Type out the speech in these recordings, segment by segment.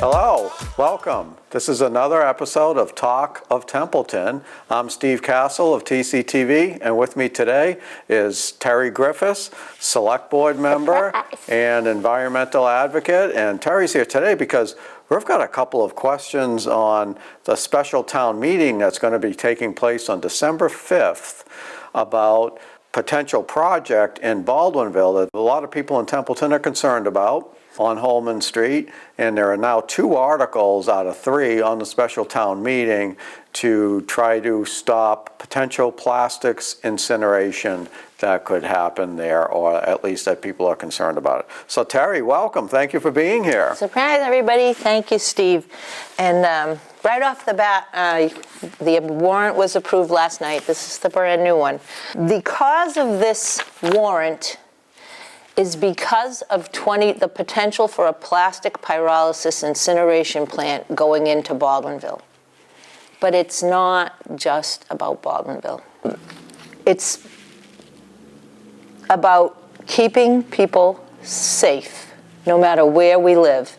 Hello, welcome. This is another episode of Talk of Templeton. I'm Steve Castle of TCTV, and with me today is Terry Griffis, Select Board member and environmental advocate. And Terry's here today because we've got a couple of questions on the special town meeting that's going to be taking place on December 5th about potential project in Baldwinville that a lot of people in Templeton are concerned about on Holman Street, and there are now 2 articles out of 3 on the special town meeting to try to stop potential plastics incineration that could happen there, or at least that people are concerned about it. So Terry, welcome. Thank you for being here. Surprise, everybody. Thank you, Steve. And right off the bat, the warrant was approved last night. This is the brand new one. The cause of this warrant is because of the potential for a plastic pyrolysis incineration plant going into Baldwinville. But it's not just about Baldwinville. It's about keeping people safe, no matter where we live.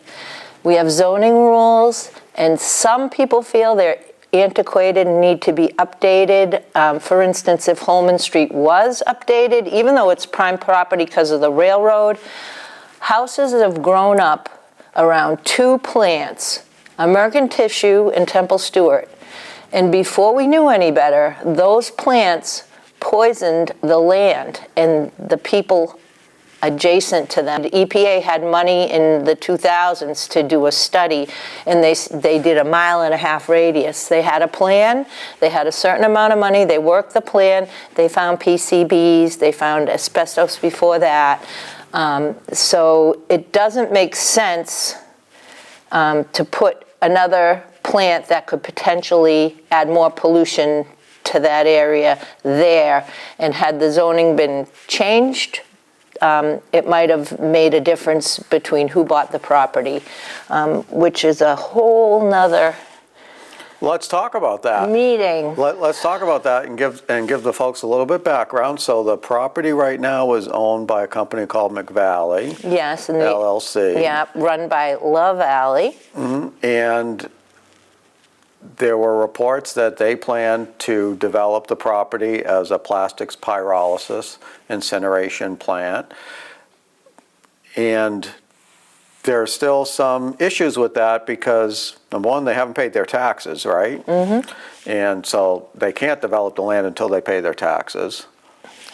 We have zoning rules, and some people feel they're antiquated and need to be updated. For instance, if Holman Street was updated, even though it's prime property because of the railroad, houses have grown up around 2 plants, American Tissue and Temple Stewart. And before we knew any better, those plants poisoned the land and the people adjacent to them. The EPA had money in the 2000s to do a study, and they did a 1.5 mile radius. They had a plan, they had a certain amount of money, they worked the plan, they found PCBs, they found asbestos before that. So it doesn't make sense to put another plant that could potentially add more pollution to that area there. And had the zoning been changed, it might have made a difference between who bought the property, which is a whole nother Let's talk about that. meeting. Let's talk about that and give the folks a little bit background. So the property right now is owned by a company called McValley. Yes, and LLC. Yeah, run by Love Alley. Mm-hmm. And there were reports that they plan to develop the property as a plastics pyrolysis incineration plant. And there are still some issues with that because, number one, they haven't paid their taxes, right? Mm-hmm. And so they can't develop the land until they pay their taxes.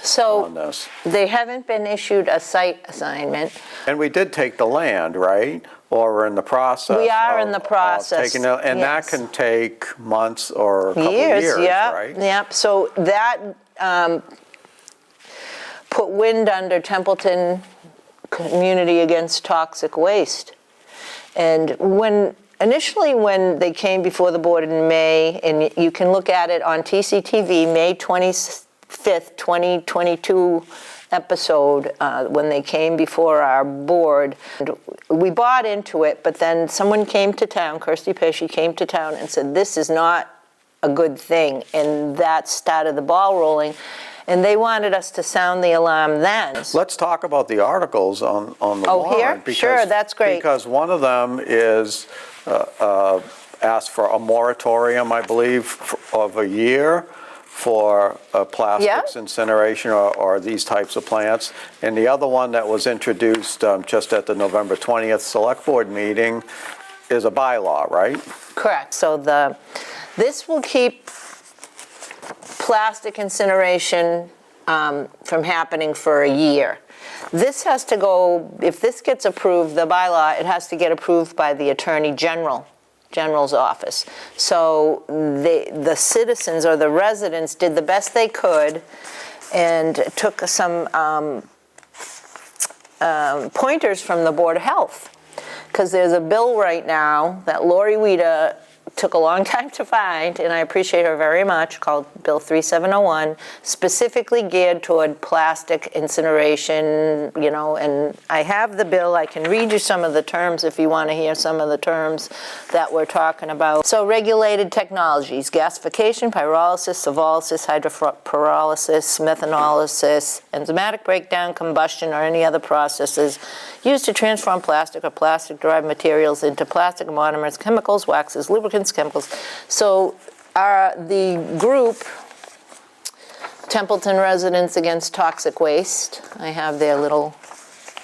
So on this. They haven't been issued a site assignment. And we did take the land, right? Or we're in the process. We are in the process. Taking it, and yes. that can take months or a couple years, years, right? Yep. So that put wind under Templeton Community Against Toxic Waste. And initially when they came before the board in May, and you can look at it on TCTV, May 25th, 2022 episode, when they came before our board. And we bought into it, but then someone came to town, Kirsty Pesci came to town and said, this is not a good thing. And that started the ball rolling. And they wanted us to sound the alarm then. Let's talk about the articles on the warrant. Oh, here? Because, sure, that's great. Because one of them is asked for a moratorium, I believe, of a year for plastics incineration or these types of plants. And the other one that was introduced just at the November 20th Select Board meeting is a bylaw, right? Correct. So this will keep plastic incineration from happening for a year. This has to go, if this gets approved, the bylaw, it has to get approved by the Attorney General's office. So the citizens or the residents did the best they could and took some pointers from the Board of Health. Because there's a bill right now that Lori Weeda took a long time to find, and I appreciate her very much, called Bill 3701, specifically geared toward plastic incineration, you know, and I have the bill. I can read you some of the terms if you want to hear some of the terms that we're talking about. So regulated technologies: gasification, pyrolysis, sovolysis, hydropyrolysis, methanolysis, enzymatic breakdown, combustion, or any other processes used to transform plastic or plastic-derived materials into plastic monomers, chemicals, waxes, lubricants, chemicals. So the group, Templeton Residents Against Toxic Waste, I have their little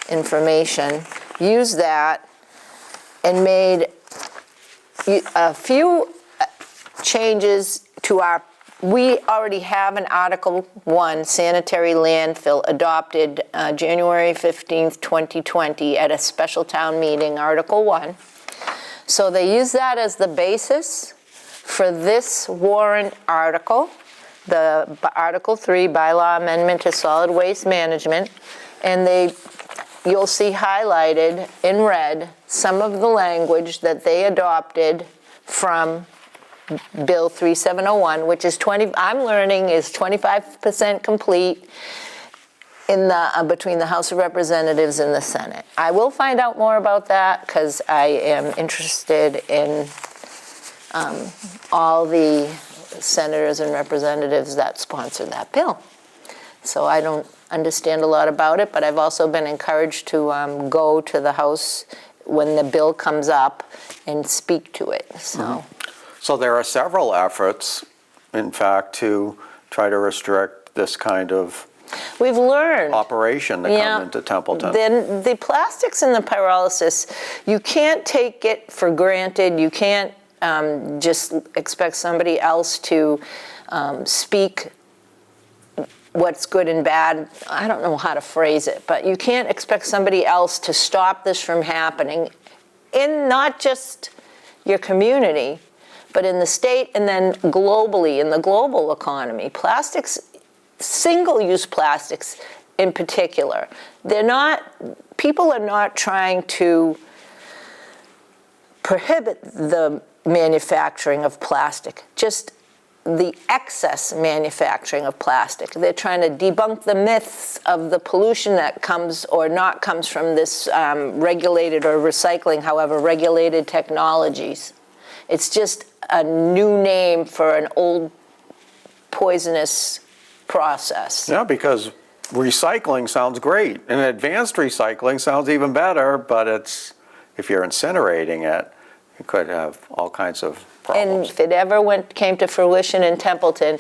information, used that and made a few changes to our, we already have an Article 1 sanitary landfill adopted January 15th, 2020 at a special town meeting, Article 1. So they use that as the basis for this warrant article, the Article 3 bylaw amendment to solid waste management, and you'll see highlighted in red some of the language that they adopted from Bill 3701, which is I'm learning is 25% complete in the between the House of Representatives and the Senate. I will find out more about that because I am interested in all the senators and representatives that sponsor that bill. So I don't understand a lot about it, but I've also been encouraged to go to the House when the bill comes up and speak to it. So. So there are several efforts, in fact, to try to restrict this kind of we've learned operation to come into Templeton. Then the plastics and the pyrolysis, you can't take it for granted. You can't just expect somebody else to speak what's good and bad. I don't know how to phrase it, but you can't expect somebody else to stop this from happening in not just your community, but in the state and then globally, in the global economy. Plastics, single-use plastics in particular, people are not trying to prohibit the manufacturing of plastic, just the excess manufacturing of plastic. They're trying to debunk the myths of the pollution that comes or not comes from this regulated or recycling, however, regulated technologies. It's just a new name for an old poisonous process. Yeah, because recycling sounds great, and advanced recycling sounds even better, but if you're incinerating it, it could have all kinds of problems. And if it ever came to fruition in Templeton,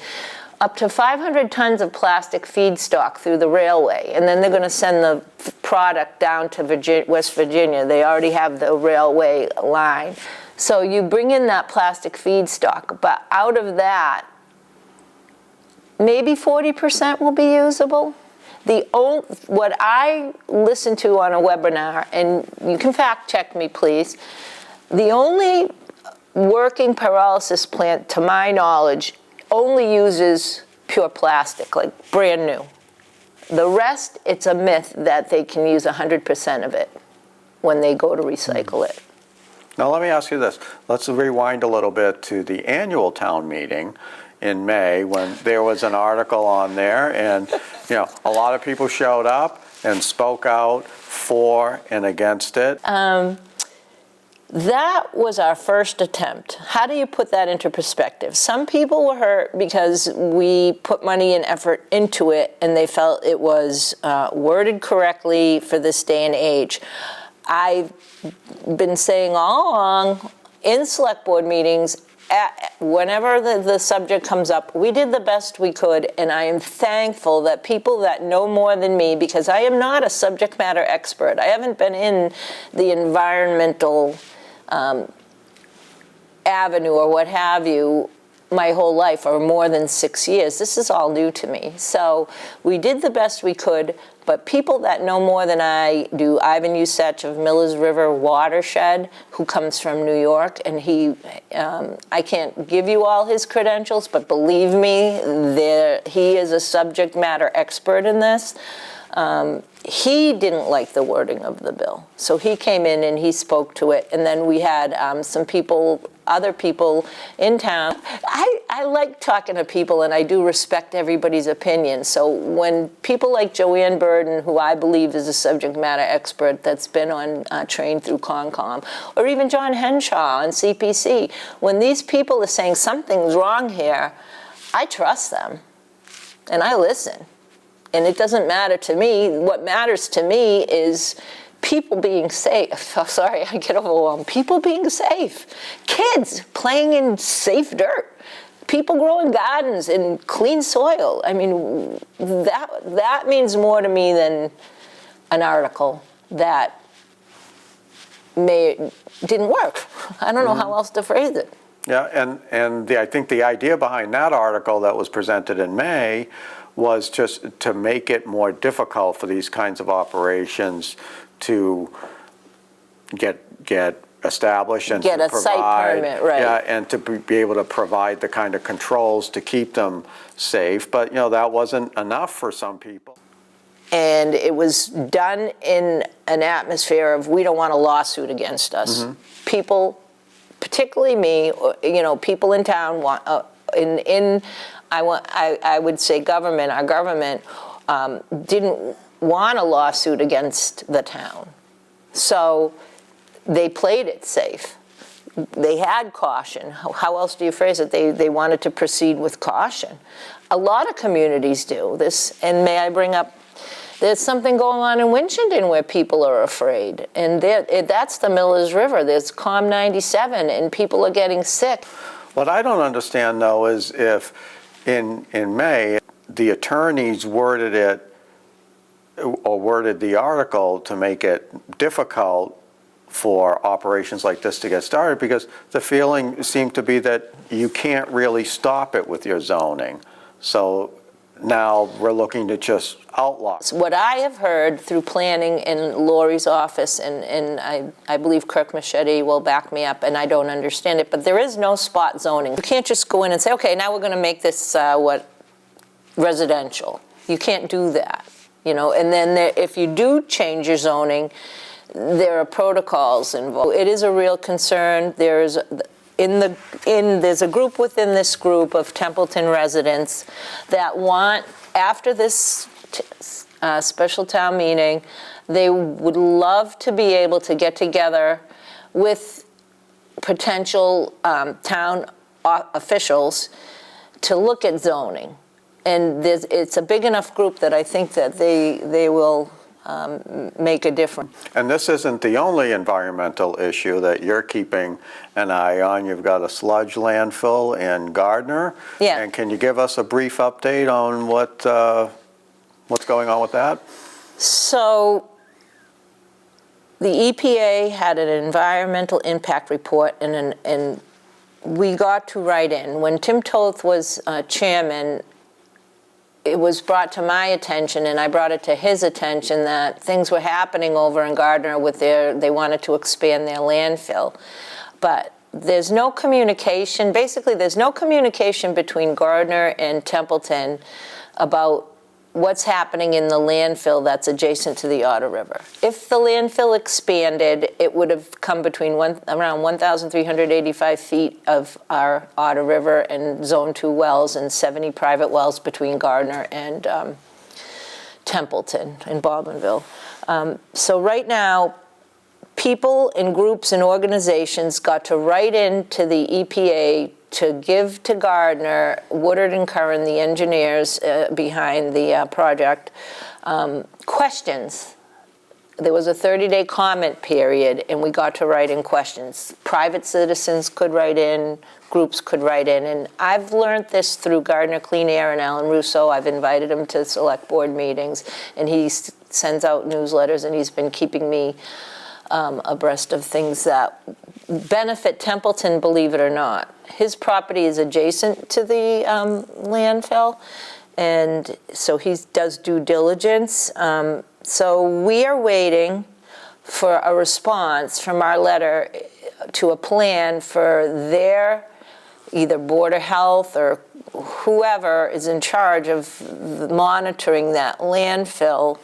up to 500 tons of plastic feedstock through the railway, and then they're going to send the product down to West Virginia. They already have the railway line. So you bring in that plastic feedstock, but out of that, maybe 40% will be usable. What I listened to on a webinar, and you can fact check me please, the only working pyrolysis plant, to my knowledge, only uses pure plastic, like brand new. The rest, it's a myth that they can use 100% of it when they go to recycle it. Now let me ask you this. Let's rewind a little bit to the annual town meeting in May when there was an article on there, and a lot of people showed up and spoke out for and against it. That was our first attempt. How do you put that into perspective? Some people were hurt because we put money and effort into it and they felt it was worded correctly for this day and age. I've been saying all along in select board meetings, whenever the subject comes up, we did the best we could, and I am thankful that people that know more than me, because I am not a subject matter expert. I haven't been in the environmental avenue or what have you my whole life, or more than 6 years. This is all new to me. So we did the best we could, but people that know more than I do, Ivan Usech of Millers River Watershed, who comes from New York, and I can't give you all his credentials, but believe me, he is a subject matter expert in this. He didn't like the wording of the bill. So he came in and he spoke to it. And then we had some people, other people in town. I like talking to people, and I do respect everybody's opinion. So when people like Joanne Burden, who I believe is a subject matter expert that's been on trained through Concom, or even John Henshaw on CPC, when these people are saying something's wrong here, I trust them and I listen. And it doesn't matter to me. What matters to me is people being safe. Oh, sorry, I get overwhelmed. People being safe. Kids playing in safe dirt. People growing gardens in clean soil. I mean, that means more to me than an article that didn't work. I don't know how else to phrase it. Yeah, and I think the idea behind that article that was presented in May was just to make it more difficult for these kinds of operations to get established and Get to a provide, site permit, right. Yeah, and to be able to provide the kind of controls to keep them safe. But that wasn't enough for some people. And it was done in an atmosphere of, we don't want a lawsuit against us. People, particularly me, people in town want I would say government. Our government didn't want a lawsuit against the town, so they played it safe. They had caution. How else do you phrase it? They wanted to proceed with caution. A lot of communities do this, and may I bring up, there's something going on in Winchendon where people are afraid, and that's the Millers River. There's COM 97, and people are getting sick. What I don't understand, though, is if in May the attorneys worded it or worded the article to make it difficult for operations like this to get started, because the feeling seemed to be that you can't really stop it with your zoning. So now we're looking to just outlaw. What I have heard through planning in Lori's office, and I believe Kirk Machete will back me up, and I don't understand it, but there is no spot zoning. You can't just go in and say, okay, now we're going to make this residential. You can't do that, And then if you do change your zoning, there are protocols involved. It is a real concern. There's a group within this group of Templeton residents that want, after this special town meeting, they would love to be able to get together with potential town officials to look at zoning. And it's a big enough group that I think that they will make a difference. And this isn't the only environmental issue that you're keeping an eye on. You've got a sludge landfill in Gardner. Yeah. And can you give us a brief update on what's going on with that? So the EPA had an environmental impact report, and we got to write in. When Tim Toth was chairman, it was brought to my attention, and I brought it to his attention, that things were happening over in Gardner with they wanted to expand their landfill. But there's no communication. Basically, there's no communication between Gardner and Templeton about what's happening in the landfill that's adjacent to the Otter River. If the landfill expanded, it would have come between around 1,385 feet of our Otter River and Zone 2 wells, and 70 private wells between Gardner and Templeton and Baldwinville. So right now, people and groups and organizations got to write in to the EPA to give to Gardner, Woodard and Curran, the engineers behind the project, questions. There was a 30-day comment period, and we got to write in questions. Private citizens could write in, groups could write in, and I've learned this through Gardner Clean Air and Alan Russo. I've invited him to select board meetings, and he sends out newsletters, and he's been keeping me abreast of things that benefit Templeton, believe it or not. His property is adjacent to the landfill, and so he does due diligence. So we are waiting for a response from our letter to a plan for their either Board of Health or whoever is in charge of monitoring that landfill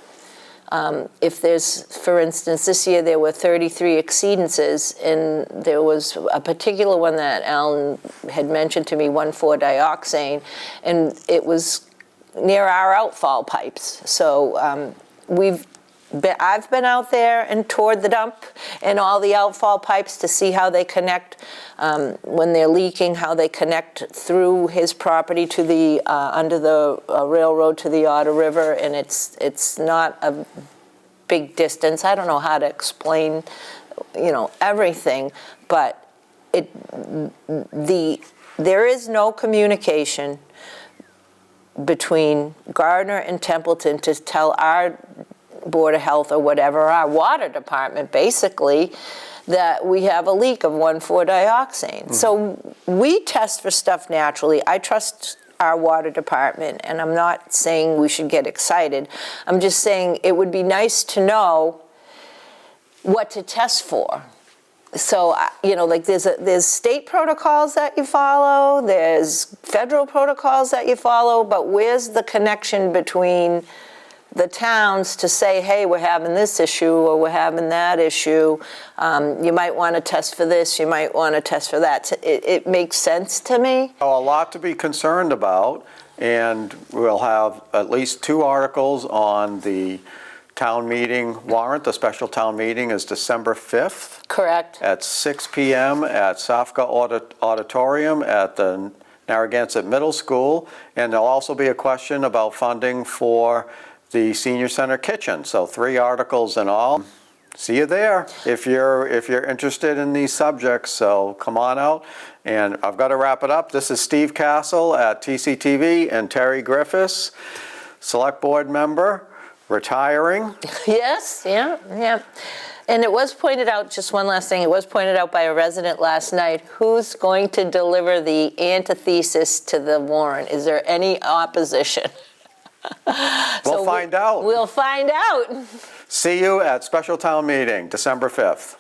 If there's, for instance, this year there were 33 exceedances, and there was a particular one that Alan had mentioned to me, 1,4-dioxane, and it was near our outfall pipes. So I've been out there and toured the dump and all the outfall pipes to see how they connect when they're leaking, how they connect through his property to the under the railroad to the Otter River, and it's not a big distance. I don't know how to explain, everything, but there is no communication between Gardner and Templeton to tell our Board of Health or whatever, our water department basically, that we have a leak of 1,4-dioxane. Mm-hmm. So we test for stuff naturally. I trust our water department, and I'm not saying we should get excited. I'm just saying it would be nice to know what to test for. So, there's state protocols that you follow, there's federal protocols that you follow, but where's the connection between the towns to say, hey, we're having this issue or we're having that issue. You might want to test for this, you might want to test for that. It makes sense to me. A lot to be concerned about, and we'll have at least 2 articles on the town meeting warrant. The special town meeting is December 5th. Correct. At 6 p.m. at Safka Auditorium at the Narragansett Middle School. And there'll also be a question about funding for the senior center kitchen. So 3 articles in all. See you there if you're interested in these subjects. So come on out. And I've got to wrap it up. This is Steve Castle at TCTV and Terry Griffis, select board member, retiring. Yes, yeah. And it was pointed out, just one last thing, it was pointed out by a resident last night, who's going to deliver the antithesis to the warrant? Is there any opposition? We'll find out. We'll find out. See you at special town meeting, December 5th.